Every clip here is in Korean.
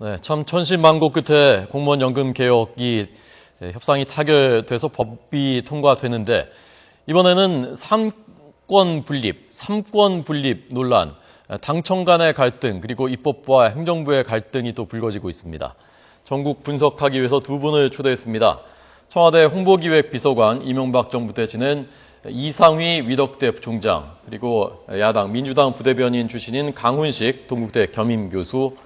네, 참 천신만고 끝에 공무원 연금 개혁이 협상이 타결돼서 법이 통과되는데 이번에는 삼권 분립 논란, 당청 간의 갈등 그리고 입법부와 행정부의 갈등이 또 불거지고 있습니다. 전국 분석하기 위해서 두 분을 초대했습니다. 청와대 홍보기획비서관 이명박 정부 때 지낸 이상휘 위덕대 부총장 그리고 야당 민주당 부대변인 출신인 강훈식 동국대 겸임교수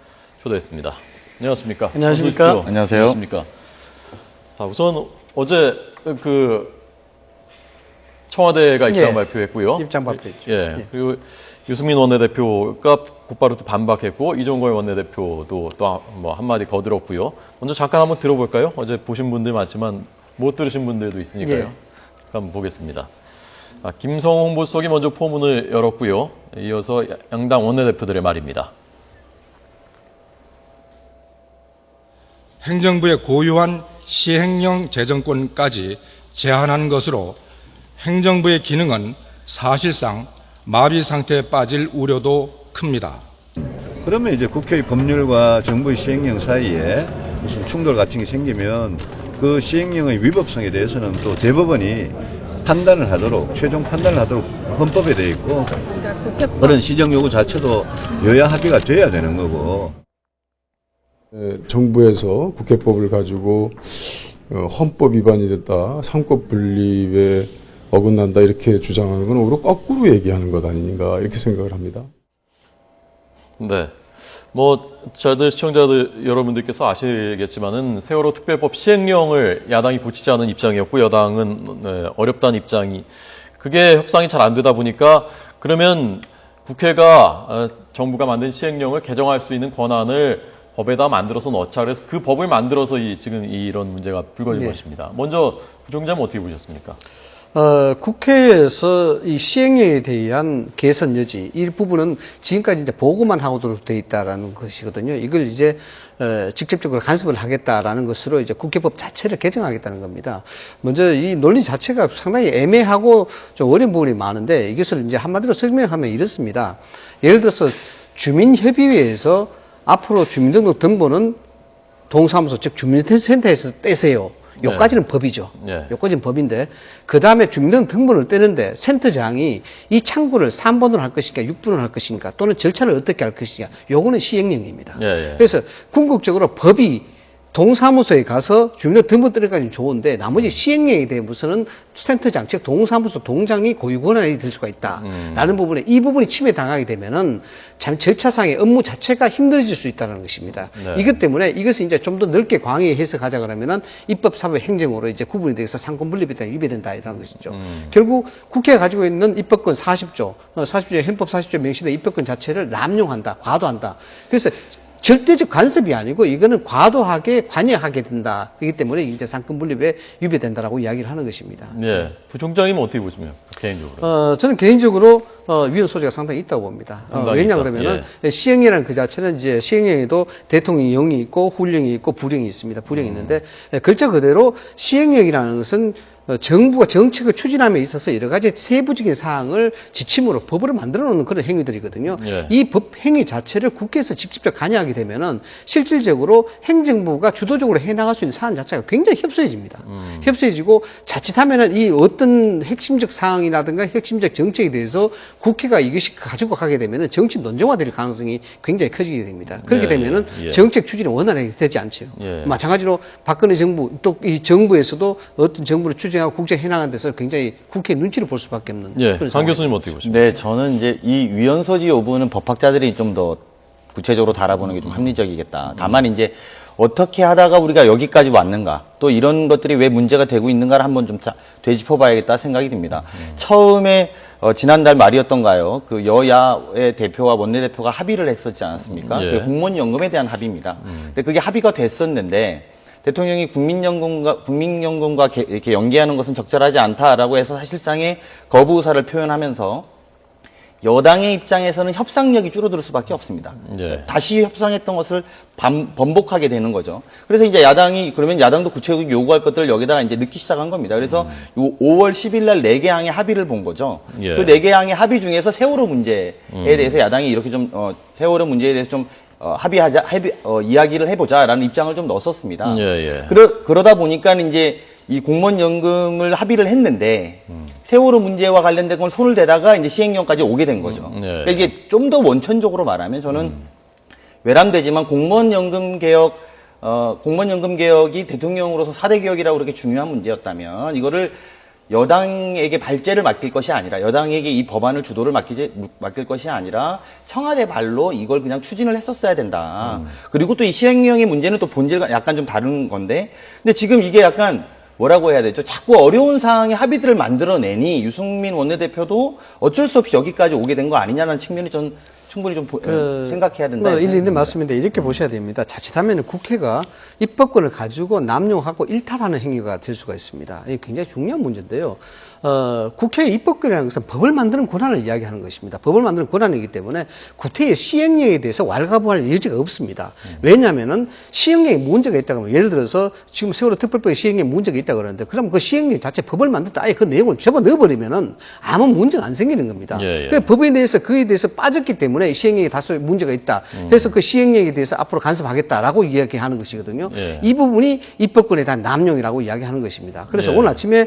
초대했습니다. 안녕하십니까? 안녕하십니까? 안녕하세요. 안녕하십니까? 자, 우선 어제 청와대가 입장 발표했고요. 입장 발표했죠. 그리고 유승민 원내대표가 곧바로 또 반박했고 이종걸 원내대표도 또 뭐 한마디 거들었고요. 먼저 잠깐 한번 들어볼까요? 어제 보신 분들 많지만 못 들으신 분들도 있으니까요. 한번 보겠습니다. 김성호 홍보수석이 먼저 포문을 열었고요. 이어서 양당 원내대표들의 말입니다. 행정부의 고유한 시행령 재정권까지 제한한 것으로 행정부의 기능은 사실상 마비 상태에 빠질 우려도 큽니다. 그러면 이제 국회의 법률과 정부의 시행령 사이에 무슨 충돌 같은 게 생기면 그 시행령의 위법성에 대해서는 또 대법원이 판단을 하도록 최종 판단을 하도록 헌법에 되어 있고 그런 시정 요구 자체도 여야 합의가 돼야 되는 거고. 정부에서 국회법을 가지고 헌법 위반이 됐다, 삼권 분립에 어긋난다 이렇게 주장하는 건 오히려 거꾸로 얘기하는 것 아닌가 이렇게 생각을 합니다. 네, 저들 시청자들 여러분들께서 아시겠지만은 세월호 특별법 시행령을 야당이 고치자는 입장이었고 여당은 어렵다는 입장이 그게 협상이 잘 안 되다 보니까 그러면 국회가 정부가 만든 시행령을 개정할 수 있는 권한을 법에다 만들어서 넣자. 그래서 그 법을 만들어서 지금 이런 문제가 불거진 것입니다. 먼저 부총장은 어떻게 보셨습니까? 국회에서 이 시행령에 대한 개선 여지, 이 부분은 지금까지 이제 보고만 하고도 돼 있다라는 것이거든요. 이걸 이제, 직접적으로 간섭을 하겠다라는 것으로 이제 국회법 자체를 개정하겠다는 겁니다. 먼저 이 논리 자체가 상당히 애매하고 좀 어려운 부분이 많은데 이것을 이제 한마디로 설명하면 이렇습니다. 예를 들어서 주민협의회에서 앞으로 주민등록 등본은 동사무소, 즉 주민센터에서 떼세요. 요까지는 법이죠. 요까지는 법인데, 그 다음에 주민등록 등본을 떼는데 센터장이 이 창구를 3번으로 할 것인가, 6번으로 할 것인가, 또는 절차를 어떻게 할 것인가, 요거는 시행령입니다. 그래서 궁극적으로 법이 동사무소에 가서 주민등록 등본 떼기까지는 좋은데 나머지 시행령에 대해서는 센터장, 즉 동사무소 동장이 고유 권한이 될 수가 있다라는 부분에 이 부분이 침해당하게 되면은 참 절차상의 업무 자체가 힘들어질 수 있다는 것입니다. 이것 때문에 이것을 이제 좀 더 넓게 광의 해석하자 그러면은 입법, 사법, 행정으로 이제 구분이 돼서 상권 분립에 대한 위배된다 이런 것이죠. 결국 국회가 가지고 있는 입법권 40조, 40조 헌법 40조 명시된 입법권 자체를 남용한다, 과도한다. 그래서 절대적 간섭이 아니고 이거는 과도하게 관여하게 된다. 그렇기 때문에 이제 상권 분립에 위배된다라고 이야기를 하는 것입니다. 네, 부총장님은 어떻게 보시면 개인적으로? 저는 개인적으로 위헌 소지가 상당히 있다고 봅니다. 왜냐 그러면은 시행령이라는 그 자체는 이제 시행령에도 대통령이 영이 있고 훈령이 있고 부령이 있습니다. 부령이 있는데 글자 그대로 시행령이라는 것은 정부가 정책을 추진함에 있어서 여러 가지 세부적인 사항을 지침으로 법으로 만들어 놓는 그런 행위들이거든요. 이 법 행위 자체를 국회에서 직접적 관여하게 되면은 실질적으로 행정부가 주도적으로 해나갈 수 있는 사안 자체가 굉장히 협소해집니다. 협소해지고 자칫하면은 이 어떤 핵심적 사항이라든가 핵심적 정책에 대해서 국회가 이것이 가지고 가게 되면은 정치 논쟁화될 가능성이 굉장히 커지게 됩니다. 그렇게 되면은 정책 추진이 원활하게 되지 않죠. 마찬가지로 박근혜 정부 또 이 정부에서도 어떤 정부를 추진하고 국정 해나가는 데서 굉장히 국회 눈치를 볼 수밖에 없는. 강 교수님 어떻게 보십니까? 네, 저는 이제 이 위헌 소지 여부는 법학자들이 좀 더 구체적으로 달아보는 게 좀 합리적이겠다. 다만 이제 어떻게 하다가 우리가 여기까지 왔는가, 또 이런 것들이 왜 문제가 되고 있는가를 한번 좀 되짚어봐야겠다 생각이 듭니다. 처음에 지난달 말이었던가요? 그 여야의 대표와 원내대표가 합의를 했었지 않았습니까? 그 공무원 연금에 대한 합의입니다. 근데 그게 합의가 됐었는데 대통령이 국민연금과 이렇게 연계하는 것은 적절하지 않다라고 해서 사실상의 거부 의사를 표현하면서 여당의 입장에서는 협상력이 줄어들 수밖에 없습니다. 다시 협상했던 것을 번복하게 되는 거죠. 그래서 이제 그러면 야당도 구체적으로 요구할 것들을 여기다가 이제 넣기 시작한 겁니다. 그래서 요 5월 10일 날 4개 항의 합의를 본 거죠. 그 4개 항의 합의 중에서 세월호 문제에 대해서 야당이 이렇게 좀, 세월호 문제에 대해서 좀 이야기를 해보자라는 입장을 좀 넣었었습니다. 예, 예. 그러다 보니까 이제 이 공무원연금을 합의를 했는데 세월호 문제와 관련된 걸 손을 대다가 이제 시행령까지 오게 된 거죠. 예. 그러니까 이게 좀 더 원천적으로 말하면 저는 외람되지만 공무원연금 개혁이 대통령으로서 4대 개혁이라고 그렇게 중요한 문제였다면 이거를 여당에게 발제를 맡길 것이 아니라 여당에게 이 법안을 주도를 맡길 것이 아니라 청와대 발로 이걸 그냥 추진을 했었어야 된다. 그리고 또 이 시행령의 문제는 또 본질과 약간 좀 다른 건데 근데 지금 이게 약간 뭐라고 해야 되죠? 자꾸 어려운 상황에 합의들을 만들어내니 유승민 원내대표도 어쩔 수 없이 여기까지 오게 된 거 아니냐는 측면이 전 충분히 좀 생각해야 된다. 일리는 맞습니다. 이렇게 보셔야 됩니다. 자칫하면 국회가 입법권을 가지고 남용하고 일탈하는 행위가 될 수가 있습니다. 이게 굉장히 중요한 문제인데요. 국회의 입법권이라는 것은 법을 만드는 권한을 이야기하는 것입니다. 법을 만드는 권한이기 때문에 국회의 시행령에 대해서 왈가부할 여지가 없습니다. 왜냐하면은 시행령에 문제가 있다고 하면 예를 들어서 지금 세월호 특별법에 시행령에 문제가 있다고 그러는데 그럼 그 시행령 자체 법을 만든다 아예 그 내용을 접어 넣어버리면은 아무 문제가 안 생기는 겁니다. 예, 예. 그 법에 대해서 그에 대해서 빠졌기 때문에 시행령에 다소 문제가 있다. 그래서 그 시행령에 대해서 앞으로 간섭하겠다라고 이야기하는 것이거든요. 예. 이 부분이 입법권에 대한 남용이라고 이야기하는 것입니다. 그래서 예. 오늘 아침에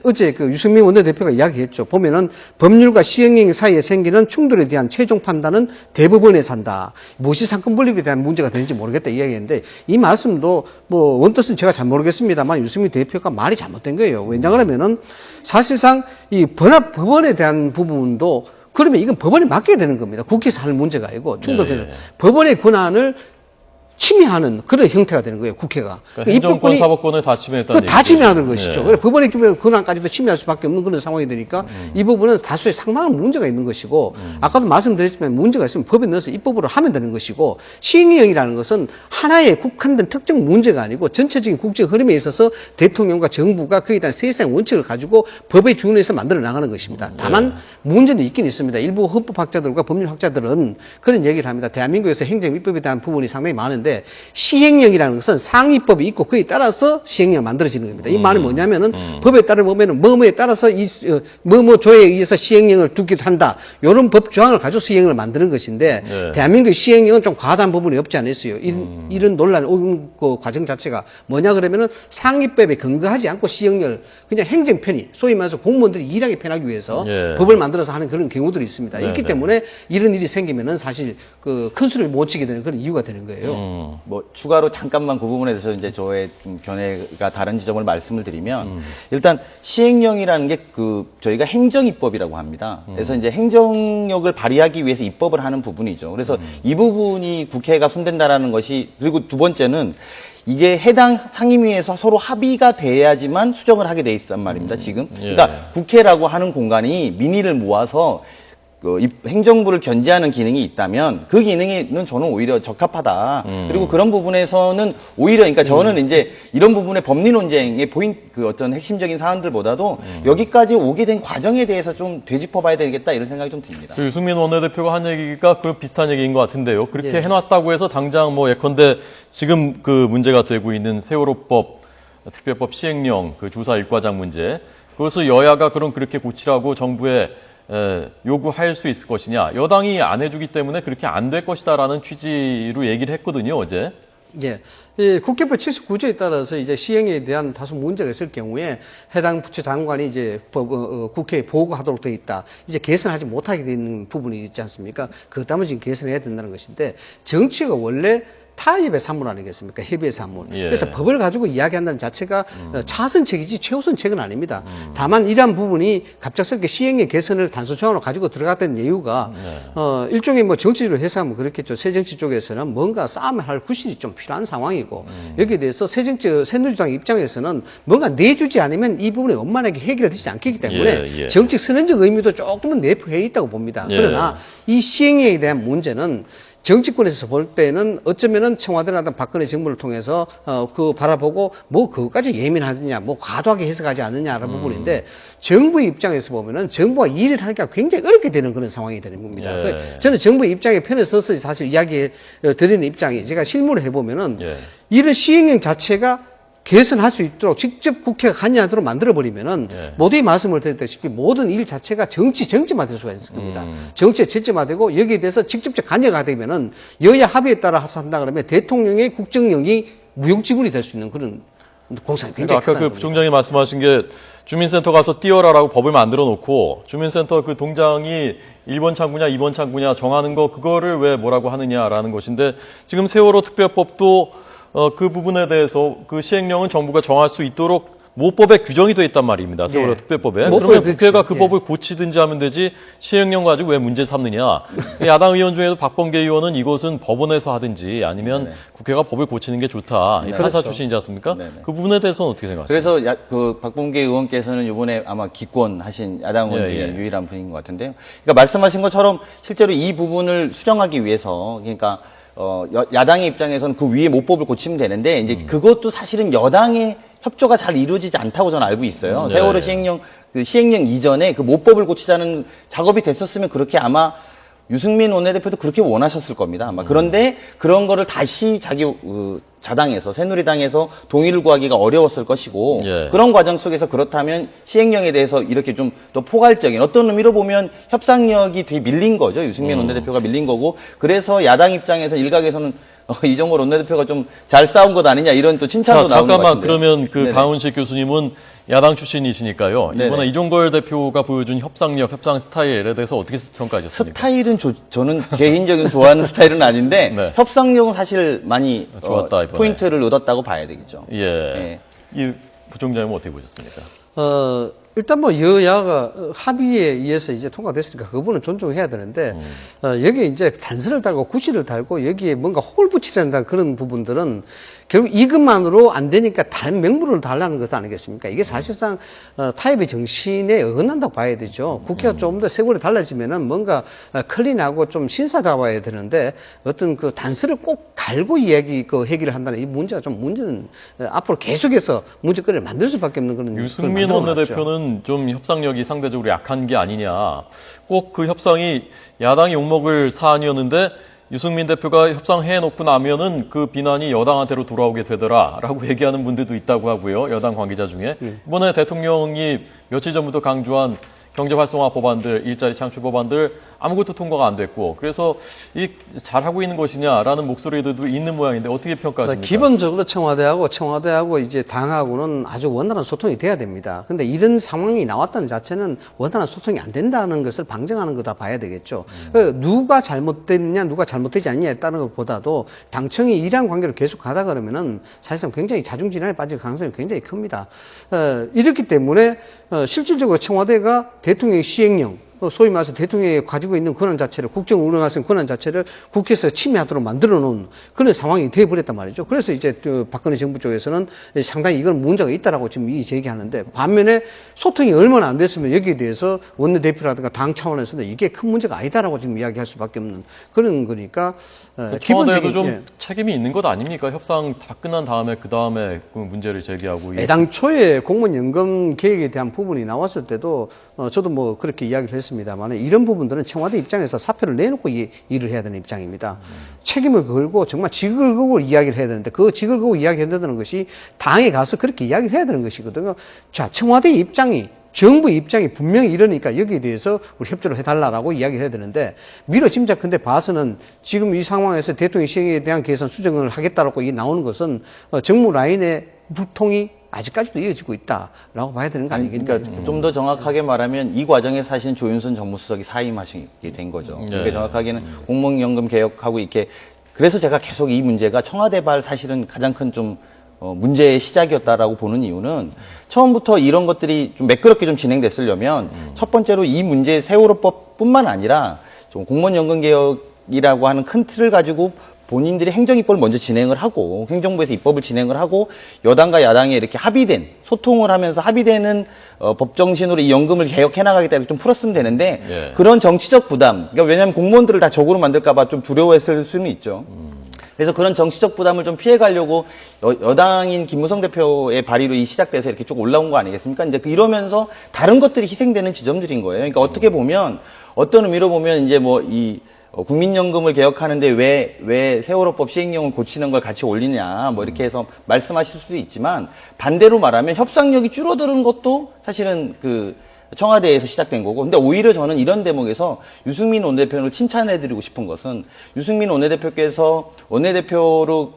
어제 그 유승민 원내대표가 이야기했죠. 보면은 법률과 시행령 사이에 생기는 충돌에 대한 최종 판단은 대법원에서 한다. 무엇이 상권 분립에 대한 문제가 되는지 모르겠다 이야기했는데 이 말씀도 뭐 원뜻은 제가 잘 모르겠습니다만 유승민 대표가 말이 잘못된 거예요. 왜냐하면은 사실상 이 법원에 대한 부분도 그러면 이건 법원에 맡겨야 되는 겁니다. 국회에서 하는 문제가 아니고 충돌되는 예, 예. 법원의 권한을 침해하는 그런 형태가 되는 거예요, 국회가. 그러니까 행정권, 사법권을 다 침해했다는 다 얘기죠. 침해하는 것이죠. 예. 그래서 법원의 권한까지도 침해할 수밖에 없는 그런 상황이 되니까 이 부분은 다수의 상당한 문제가 있는 것이고 아까도 말씀드렸지만 문제가 있으면 법에 넣어서 입법으로 하면 되는 것이고 시행령이라는 것은 하나의 국한된 특정 문제가 아니고 전체적인 국제 흐름에 있어서 대통령과 정부가 그에 대한 세세한 원칙을 가지고 법에 준해서 만들어 나가는 것입니다. 다만 문제는 있긴 있습니다. 일부 헌법학자들과 법률학자들은 그런 얘기를 합니다. 대한민국에서 행정입법에 대한 부분이 상당히 많은데 시행령이라는 것은 상위법이 있고 그에 따라서 시행령이 만들어지는 겁니다. 이 말이 뭐냐면은 법에 따라 보면은 뭐뭐에 따라서 이 뭐뭐 조에 의해서 시행령을 두기도 한다. 이런 법 조항을 가지고 시행령을 만드는 것인데 네. 대한민국 시행령은 좀 과다한 부분이 없지 않아 있어요. 이런 논란이 온 그 과정 자체가 뭐냐 그러면은 상위법에 근거하지 않고 시행령을 그냥 행정 편의, 소위 말해서 공무원들이 일하기 편하기 위해서 예. 법을 만들어서 하는 그런 경우들이 있습니다. 네, 있기 네. 때문에 이런 일이 생기면은 사실 그 큰 수를 못 치게 되는 그런 이유가 되는 거예요. 뭐 추가로 잠깐만 그 부분에 대해서 이제 저의 좀 견해가 다른 지점을 말씀을 드리면 일단 시행령이라는 게 저희가 행정입법이라고 합니다. 그래서 이제 행정력을 발휘하기 위해서 입법을 하는 부분이죠. 그래서 이 부분이 국회가 손댄다라는 것이 그리고 두 번째는 이게 해당 상임위에서 서로 합의가 돼야지만 수정을 하게 돼 있단 말입니다. 지금 예. 그러니까 국회라고 하는 공간이 민의를 모아서 행정부를 견제하는 기능이 있다면 그 기능에는 저는 오히려 적합하다. 그리고 그런 부분에서는 오히려 그러니까 저는 이제 이런 부분의 법리 논쟁의 어떤 핵심적인 사안들보다도 여기까지 오게 된 과정에 대해서 좀 되짚어봐야 되겠다 이런 생각이 좀 듭니다. 그 유승민 원내대표가 한 얘기가 그런 비슷한 얘기인 것 같은데요. 그렇게 예. 해놨다고 해서 당장 뭐 예컨대 지금 그 문제가 되고 있는 세월호법 특별법 시행령 그 주사 일과장 문제 그것을 여야가 그렇게 고치라고 정부에 요구할 수 있을 것이냐. 여당이 안 해주기 때문에 그렇게 안 될 것이다라는 취지로 얘기를 했거든요, 어제. 예. 이 국회법 79조에 따라서 이제 시행에 대한 다소 문제가 있을 경우에 해당 부처 장관이 이제 국회에 보고하도록 되어 있다. 이제 개선하지 못하게 되는 부분이 있지 않습니까? 그 다음에 지금 개선해야 된다는 것인데 정치가 원래 타협의 산물 아니겠습니까? 협의의 산물. 예. 그래서 법을 가지고 이야기한다는 자체가 차선책이지 최우선책은 아닙니다. 다만 이러한 부분이 갑작스럽게 시행의 개선을 단순조항으로 가지고 들어갔다는 이유가 일종의 뭐 정치적으로 해석하면 그렇겠죠. 새정치 쪽에서는 뭔가 싸움을 할 구실이 좀 필요한 상황이고 여기에 대해서 새누리당 입장에서는 뭔가 내주지 않으면 이 부분이 원만하게 해결되지 않기 때문에 예, 예. 정책 선언적 의미도 조금은 내포해 있다고 봅니다. 예. 그러나 이 시행령에 대한 문제는 정치권에서 볼 때는 어쩌면은 청와대나 박근혜 정부를 통해서 바라보고 뭐 그것까지 예민하느냐 뭐 과도하게 해석하지 않느냐라는 부분인데 정부의 입장에서 보면은 정부가 일을 하기가 굉장히 어렵게 되는 그런 상황이 되는 겁니다. 예. 저는 정부의 입장에 편에 서서 사실 이야기 드리는 입장이 제가 실무를 해보면은 예. 이런 시행령 자체가 개선할 수 있도록 직접 국회가 관여하도록 만들어버리면은 모두의 말씀을 드렸다시피 모든 일 자체가 정치만 될 수가 있을 겁니다. 정치에 정치화되고 여기에 대해서 직접적 관여가 되면은 여야 합의에 따라서 한다 그러면 대통령의 국정력이 무용지물이 될 수 있는 그런 공산이 굉장히 아까 그 크다는 겁니다. 부총장이 말씀하신 게 주민센터 가서 띄워라라고 법을 만들어 놓고 주민센터 그 동장이 1번 창구냐 2번 창구냐 정하는 거 그거를 왜 뭐라고 하느냐라는 것인데 지금 세월호 특별법도 그 부분에 대해서 그 시행령은 정부가 정할 수 있도록 모법에 규정이 돼 있단 말입니다. 세월호 예. 특별법에. 모법에 그러면 돼 국회가 있죠. 그 예. 법을 고치든지 하면 되지 시행령 가지고 왜 문제 삼느냐. 야당 의원 중에도 박범계 의원은 이것은 법원에서 하든지 아니면 국회가 법을 고치는 게 좋다. 이 판사 출신이지 않습니까? 네네. 그 부분에 대해서는 어떻게 생각하세요? 그래서 그 박범계 의원께서는 이번에 아마 기권하신 야당 의원 중에 예, 예. 유일한 분인 것 같은데요. 그러니까 말씀하신 것처럼 실제로 이 부분을 수정하기 위해서 그러니까 야당의 입장에서는 그 위에 모법을 고치면 되는데 이제 그것도 사실은 여당의 협조가 잘 이루어지지 않다고 저는 알고 있어요. 네. 세월호 시행령 이전에 그 모법을 고치자는 작업이 됐었으면 그렇게 아마 유승민 원내대표도 그렇게 원하셨을 겁니다. 아마 그런데 그런 거를 다시 자기 자당에서 새누리당에서 동의를 구하기가 어려웠을 것이고 예. 그런 과정 속에서 그렇다면 시행령에 대해서 이렇게 좀 더 포괄적인 어떤 의미로 보면 협상력이 되게 밀린 거죠. 유승민 원내대표가 밀린 거고 그래서 야당 입장에서 일각에서는 이정걸 원내대표가 좀 잘 싸운 것 아니냐 이런 또 칭찬도 자, 나오는 것 잠깐만 같은데요. 그러면 그 네네. 강훈식 교수님은 야당 출신이시니까요. 네네. 이번에 이종걸 대표가 보여준 협상력, 협상 스타일에 대해서 어떻게 평가하셨습니까? 스타일은 저는 개인적인 좋아하는 스타일은 아닌데 네. 협상력은 사실 많이 좋았다, 이번에. 포인트를 얻었다고 봐야 되겠죠. 예. 이 부총장님은 어떻게 보셨습니까? 일단 뭐 여야가 합의에 의해서 이제 통과됐으니까 그 부분은 존중해야 되는데 여기에 이제 단서를 달고 구실을 달고 여기에 뭔가 혹을 붙이려는 그런 부분들은 결국 이것만으로 안 되니까 다른 명분을 달라는 것 아니겠습니까? 이게 사실상 타협의 정신에 어긋난다고 봐야 되죠. 국회가 좀 더 세월이 달라지면은 뭔가 클린하고 좀 신사 잡아야 되는데 어떤 그 단서를 꼭 달고 해결을 한다는 이 문제가 좀 문제는 앞으로 계속해서 문제거리를 만들 수밖에 없는 그런 유승민 그걸 만들어놨죠. 원내대표는 좀 협상력이 상대적으로 약한 게 아니냐. 꼭 그 협상이 야당이 욕먹을 사안이었는데 유승민 대표가 협상해놓고 나면은 그 비난이 여당한테로 돌아오게 되더라라고 얘기하는 분들도 있다고 하고요. 여당 관계자 중에. 이번에 대통령이 며칠 전부터 강조한 경제활성화 법안들, 일자리 창출 법안들 아무것도 통과가 안 됐고 그래서 이 잘하고 있는 것이냐라는 목소리들도 있는 모양인데 어떻게 평가하십니까? 기본적으로 청와대하고 이제 당하고는 아주 원활한 소통이 돼야 됩니다. 근데 이런 상황이 나왔다는 자체는 원활한 소통이 안 된다는 것을 방증하는 거다 봐야 되겠죠. 누가 잘못됐냐, 누가 잘못되지 않냐에 따른 것보다도 당청이 이러한 관계로 계속 가다 그러면은 사실상 굉장히 자중진환에 빠질 가능성이 굉장히 큽니다. 이렇기 때문에 실질적으로 청와대가 대통령의 시행령, 소위 말해서 대통령이 가지고 있는 권한 자체를 국정을 운영할 수 있는 권한 자체를 국회에서 침해하도록 만들어 놓은 그런 상황이 되어버렸단 말이죠. 그래서 이제 박근혜 정부 쪽에서는 상당히 이건 문제가 있다라고 지금 제기하는데 반면에 소통이 얼마나 안 됐으면 여기에 대해서 원내대표라든가 당 차원에서는 이게 큰 문제가 아니다라고 지금 이야기할 수밖에 없는 그런 거니까 청와대도 좀 예. 책임이 있는 것 아닙니까? 협상 다 끝난 다음에 그 다음에 그 문제를 제기하고 애당초에 공무원연금 계획에 대한 부분이 나왔을 때도 저도 뭐 그렇게 이야기를 했습니다만 이런 부분들은 청와대 입장에서 사표를 내놓고 일을 해야 되는 입장입니다. 책임을 걸고 정말 직을 걸고 이야기를 해야 되는데 그 직을 걸고 이야기해야 되는 것이 당에 가서 그렇게 이야기를 해야 되는 것이거든요. 자, 청와대 입장이 정부 입장이 분명히 이러니까 여기에 대해서 우리 협조를 해달라고 이야기를 해야 되는데 미뤄 짐작컨대 봐서는 지금 이 상황에서 대통령 시행에 대한 개선 수정을 하겠다라고 나오는 것은 정무 라인의 불통이 아직까지도 이어지고 있다라고 봐야 되는 거 아니겠습니까? 그러니까 좀 더 정확하게 말하면 이 과정에 사실 조윤선 정무수석이 사임하시게 된 거죠. 그러니까 정확하게는 공무원연금 개혁하고 이렇게 그래서 제가 계속 이 문제가 청와대발 사실은 가장 큰 좀 문제의 시작이었다라고 보는 이유는 처음부터 이런 것들이 좀 매끄럽게 좀 진행됐으려면 첫 번째로 이 문제 세월호법뿐만 아니라 좀 공무원연금 개혁이라고 하는 큰 틀을 가지고 본인들이 행정입법을 먼저 진행을 하고 행정부에서 입법을 진행을 하고 여당과 야당이 이렇게 합의된 소통을 하면서 합의되는 법정신으로 이 연금을 개혁해 나가겠다 이렇게 좀 풀었으면 되는데 예. 그런 정치적 부담 그러니까 왜냐하면 공무원들을 다 적으로 만들까 봐 좀 두려워했을 수는 있죠. 그래서 그런 정치적 부담을 좀 피해가려고 여당인 김무성 대표의 발의로 시작돼서 이렇게 쭉 올라온 거 아니겠습니까? 이제 이러면서 다른 것들이 희생되는 지점들인 거예요. 그러니까 어떻게 보면 어떤 의미로 보면 이제 뭐 국민연금을 개혁하는데 왜 세월호법 시행령을 고치는 걸 같이 올리냐, 뭐 이렇게 해서 말씀하실 수도 있지만, 반대로 말하면 협상력이 줄어드는 것도 사실은 청와대에서 시작된 거고, 근데 오히려 저는 이런 대목에서 유승민 원내대표를 칭찬해드리고 싶은 것은, 유승민 원내대표께서 원내대표로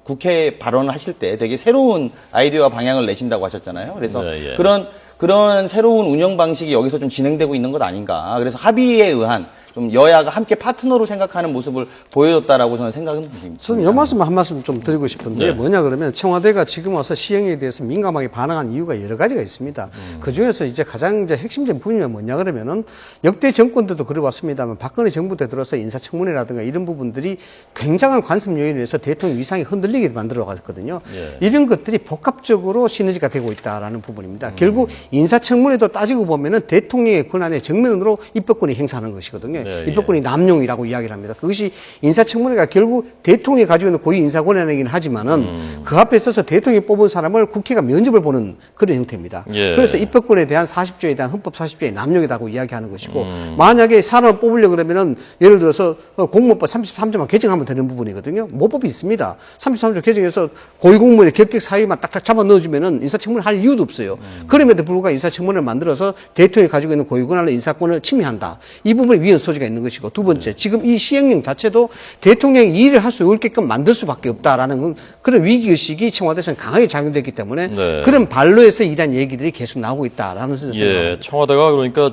국회 발언을 하실 때 되게 새로운 아이디어와 방향을 내신다고 하셨잖아요. 그래서 네, 예. 그런 새로운 운영 방식이 여기서 좀 진행되고 있는 것 아닌가. 그래서 합의에 의한 좀 여야가 함께 파트너로 생각하는 모습을 보여줬다라고 저는 생각은 듭니다. 저는 요 말씀 한 말씀 좀 드리고 싶은데 네. 뭐냐 그러면 청와대가 지금 와서 시행에 대해서 민감하게 반응한 이유가 여러 가지가 있습니다. 그 중에서 이제 가장 이제 핵심적인 부분이 뭐냐 그러면은 역대 정권 때도 그래왔습니다만 박근혜 정부 때 들어서 인사청문회라든가 이런 부분들이 굉장한 관습 요인에 의해서 대통령 위상이 흔들리게 만들어 갔거든요. 예. 이런 것들이 복합적으로 시너지가 되고 있다라는 부분입니다. 결국 인사청문회도 따지고 보면은 대통령의 권한의 정면으로 입법권이 행사하는 것이거든요. 네, 입법권이 남용이라고 이야기를 합니다. 그것이 인사청문회가 결국 대통령이 가지고 있는 고유 인사권한이긴 하지만은 그 앞에 서서 대통령이 뽑은 사람을 국회가 면접을 보는 그런 형태입니다. 예. 그래서 입법권에 대한 40조에 대한 헌법 40조의 남용이라고 이야기하는 것이고 만약에 사람을 뽑으려고 그러면은 예를 들어서 공무원법 33조만 개정하면 되는 부분이거든요. 모법이 있습니다. 33조 개정해서 고위공무원의 결격 사유만 딱딱 잡아 넣어주면은 인사청문회 할 이유도 없어요. 그럼에도 불구하고 인사청문회를 만들어서 대통령이 가지고 있는 고위권한의 인사권을 침해한다. 이 부분이 위헌 소지가 있는 것이고, 두 번째, 지금 이 시행령 자체도 대통령이 이 일을 할 수 없게끔 만들 수밖에 없다라는 그런 위기의식이 청와대에서는 강하게 작용됐기 때문에 네. 그런 반로에서 이런 얘기들이 계속 나오고 있다라는 생각입니다. 예, 청와대가 그러니까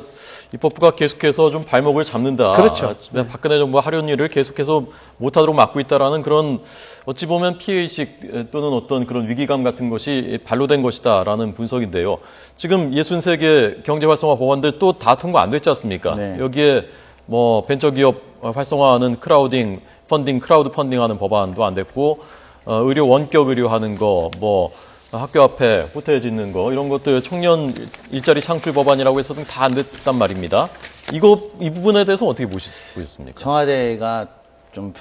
입법부가 계속해서 좀 발목을 잡는다. 그렇죠. 박근혜 정부가 하려는 일을 계속해서 못하도록 막고 있다라는 그런 어찌 보면 피해의식 또는 어떤 그런 위기감 같은 것이 발로된 것이다라는 분석인데요. 지금 63개 경제활성화 법안들 또 다 통과 안 됐지 않습니까? 네. 여기에 뭐 벤처기업 활성화하는 크라우드 펀딩하는 법안도 안 됐고, 의료 원격 의료하는 거, 뭐 학교 앞에 호텔 짓는 거 이런 것들 청년 일자리 창출 법안이라고 해서도 다 안 됐단 말입니다. 이 부분에 대해서 어떻게 보셨습니까? 청와대가 좀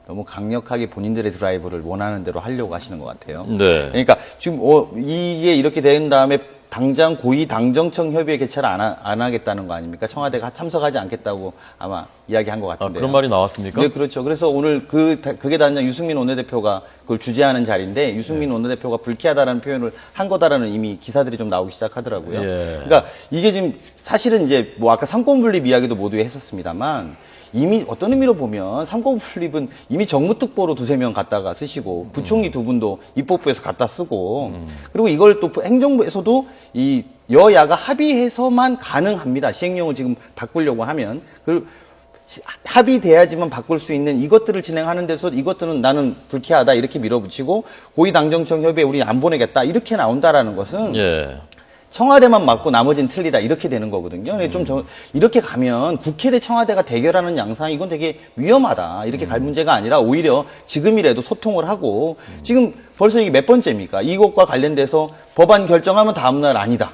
너무 강력하게 본인들의 드라이브를 원하는 대로 하려고 하시는 것 같아요. 네. 그러니까 지금 이게 이렇게 된 다음에 당장 고위 당정청 협의회 개최를 안 하겠다는 거 아닙니까? 청와대가 참석하지 않겠다고 아마 이야기한 것 같은데요. 그런 말이 나왔습니까? 네, 그렇죠. 그래서 오늘 그게 단장 유승민 원내대표가 그걸 주재하는 자리인데, 유승민 원내대표가 불쾌하다라는 표현을 한 거다라는 이미 기사들이 좀 나오기 시작하더라고요. 예. 그러니까 이게 지금 사실은 이제 뭐 아까 삼권분립 이야기도 모두 했었습니다만, 이미 어떤 의미로 보면 삼권분립은 이미 정무특보로 2-3명 갖다가 쓰시고, 부총리 2분도 입법부에서 갖다 쓰고, 그리고 이걸 또 행정부에서도 이 여야가 합의해서만 가능합니다. 시행령을 지금 바꾸려고 하면. 합의돼야지만 바꿀 수 있는 이것들을 진행하는 데서 이것들은 나는 불쾌하다 이렇게 밀어붙이고, 고위당정청 협의회 우리 안 보내겠다 이렇게 나온다라는 것은 예. 청와대만 맞고 나머지는 틀리다 이렇게 되는 거거든요. 이렇게 가면 국회 대 청와대가 대결하는 양상, 이건 되게 위험하다 이렇게 갈 문제가 아니라 오히려 지금이라도 소통을 하고, 지금 벌써 이게 몇 번째입니까? 이것과 관련돼서 법안 결정하면 다음날 아니다.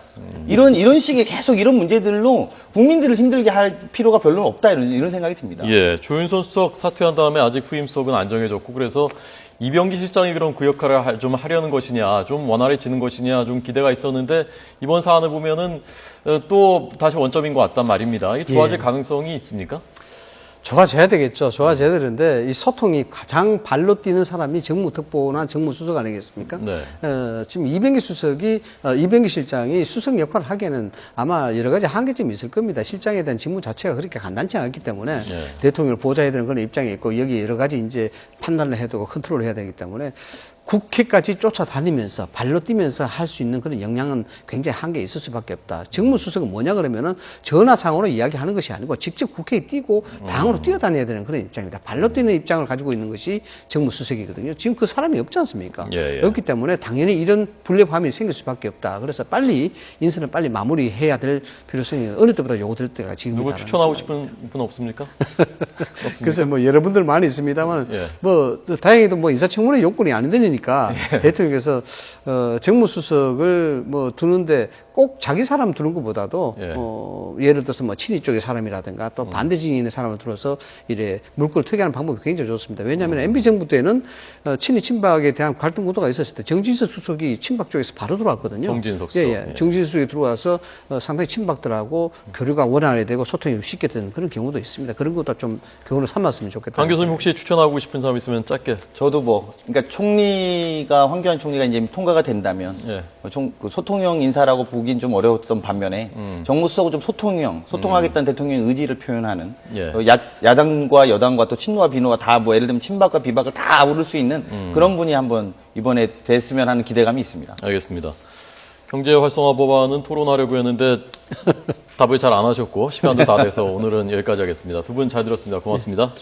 이런 식의 계속 이런 문제들로 국민들을 힘들게 할 필요가 별로 없다 이런 생각이 듭니다. 예, 조윤선 수석 사퇴한 다음에 아직 후임 수석은 안 정해졌고, 그래서 이병기 실장이 그럼 그 역할을 좀 하려는 것이냐, 좀 원활해지는 것이냐, 좀 기대가 있었는데, 이번 사안을 보면은 또 다시 원점인 것 같단 말입니다. 이게 좋아질 가능성이 있습니까? 좋아져야 되겠죠. 좋아져야 되는데 이 소통이 가장 발로 뛰는 사람이 정무특보나 정무수석 아니겠습니까? 네. 지금 이병기 실장이 수석 역할을 하기에는 아마 여러 가지 한계점이 있을 겁니다. 실장에 대한 직무 자체가 그렇게 간단치 않기 때문에 네. 대통령을 보좌해야 되는 그런 입장에 있고, 여기 여러 가지 이제 판단을 해야 되고 컨트롤을 해야 되기 때문에 국회까지 쫓아다니면서 발로 뛰면서 할 수 있는 그런 역량은 굉장히 한계 있을 수밖에 없다. 정무수석은 뭐냐 그러면은 전화상으로 이야기하는 것이 아니고 직접 국회에 뛰고 당으로 뛰어다녀야 되는 그런 입장입니다. 발로 뛰는 입장을 가지고 있는 것이 정무수석이거든요. 지금 그 사람이 없지 않습니까? 예, 예. 없기 때문에 당연히 이런 분립함이 생길 수밖에 없다. 그래서 빨리 인선을 빨리 마무리해야 될 필요성이 어느 때보다 요구될 때가 지금이다. 누구 추천하고 싶은 분 없습니까? 글쎄 뭐 여러분들 많이 있습니다만 예. 뭐 다행히도 뭐 인사청문회 요건이 안 되는 어려우니까 대통령께서 정무수석을 뭐 두는데 꼭 자기 사람 두는 것보다도 예를 들어서 뭐 친이 쪽의 사람이라든가 또 반대 진영에 있는 사람을 들어서 이래 물꼬를 트게 하는 방법이 굉장히 좋습니다. 왜냐하면 MB 정부 때는 친이 친박에 대한 갈등 구도가 있었을 때 정진석 수석이 친박 쪽에서 바로 들어왔거든요. 정진석 수석. 예. 정진석 수석이 들어와서 상당히 친박들하고 교류가 원활하게 되고 소통이 쉽게 되는 그런 경우도 있습니다. 그런 것도 좀 교훈을 삼았으면 좋겠다. 강 교수님 혹시 추천하고 싶은 사람 있으면 짧게. 저도 뭐, 그러니까 총리가, 황교안 총리가 이제 통과가 된다면, 예. 그 소통형 인사라고 보긴 좀 어려웠던 반면에, 정무수석은 좀 소통하겠다는 대통령의 의지를 표현하는, 예. 야당과 여당과 또 친노와 비노가 다 뭐 예를 들면 친박과 비박을 다 아우를 수 있는 그런 분이 한번 이번에 됐으면 하는 기대감이 있습니다. 알겠습니다. 경제 활성화 법안은 토론하려고 했는데 답을 잘 안 하셨고 시간도 다 돼서 오늘은 여기까지 하겠습니다. 두 분 잘 들었습니다. 고맙습니다.